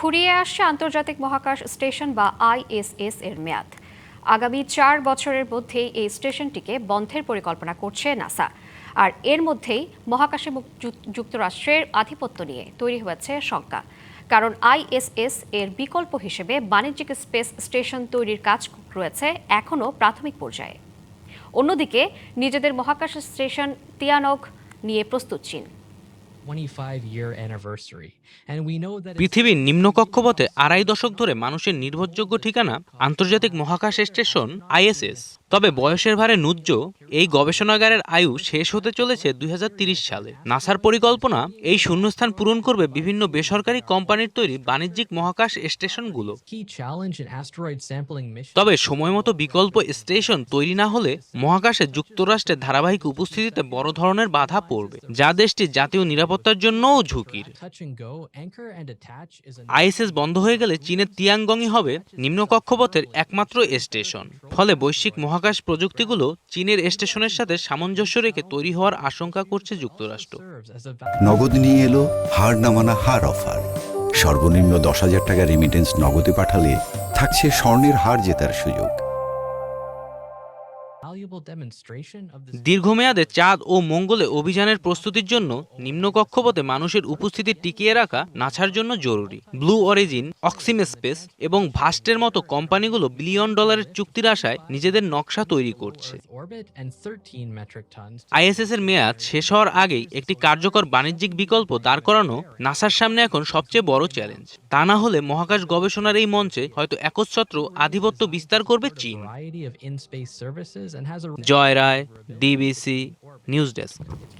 ফুরিয়ে আসছে আন্তর্জাতিক মহাকাশ স্টেশন বা আইএসএস এর মেয়াদ। আগামী 4 বছরের মধ্যেই এই স্টেশনটিকে বন্ধের পরিকল্পনা করছে নাসা। আর এর মধ্যেই মহাকাশে যুক্তরাষ্ট্রের আধিপত্য নিয়ে তৈরি হয়েছে শঙ্কা। কারণ আইএসএস এর বিকল্প হিসেবে বাণিজ্যিক স্পেস স্টেশন তৈরির কাজ রয়েছে এখনও প্রাথমিক পর্যায়ে। অন্যদিকে নিজেদের মহাকাশ স্টেশন তিয়ানগ নিয়ে প্রস্তুত চীন। পৃথিবীর নিম্ন কক্ষপথে 2.5 দশক ধরে মানুষের নির্ভরযোগ্য ঠিকানা আন্তর্জাতিক মহাকাশ স্টেশন আইএসএস। তবে বয়সের ভারে নুজ্জ এই গবেষণাগারের আয়ু শেষ হতে চলেছে 2030 সালে। নাসার পরিকল্পনা এই শূন্যস্থান পূরণ করবে বিভিন্ন বেসরকারি কোম্পানির তৈরি বাণিজ্যিক মহাকাশ স্টেশনগুলো। তবে সময়মতো বিকল্প স্টেশন তৈরি না হলে মহাকাশে যুক্তরাষ্ট্রের ধারাবাহিক উপস্থিতিতে বড় ধরনের বাধা পড়বে, যা দেশটির জাতীয় নিরাপত্তার জন্যও ঝুঁকির। আইএসএস বন্ধ হয়ে গেলে চীনের তিয়ানগংই হবে নিম্ন কক্ষপথের একমাত্র স্টেশন। ফলে বৈশ্বিক মহাকাশ প্রযুক্তিগুলো চীনের স্টেশনের সাথে সামঞ্জস্য রেখে তৈরি হওয়ার আশঙ্কা করছে যুক্তরাষ্ট্র। নগদ নিয়ে এলো হার না মানা হার অফার। সর্বনিম্ন 10,000 টাকা রেমিটেন্স নগদে পাঠালে থাকছে স্বর্ণের হার জেতার সুযোগ। দীর্ঘমেয়াদে চাঁদ ও মঙ্গলে অভিযানের প্রস্তুতির জন্য নিম্ন কক্ষপথে মানুষের উপস্থিতি টিকিয়ে রাখা নাসার জন্য জরুরি। ব্লু অরিজিন, অক্সিম স্পেস এবং ভাস্টের মতো কোম্পানিগুলো $1 বিলিয়ন চুক্তির আশায় নিজেদের নকশা তৈরি করছে। আইএসএস এর মেয়াদ শেষ হওয়ার আগেই একটি কার্যকর বাণিজ্যিক বিকল্প দাঁড় করানো নাসার সামনে এখন সবচেয়ে বড় চ্যালেঞ্জ। তা না হলে মহাকাশ গবেষণার এই মঞ্চে হয়তো একচ্ছত্র আধিপত্য বিস্তার করবে চীন। জয় রায়, ডিবিসি নিউজ ডেস্ক।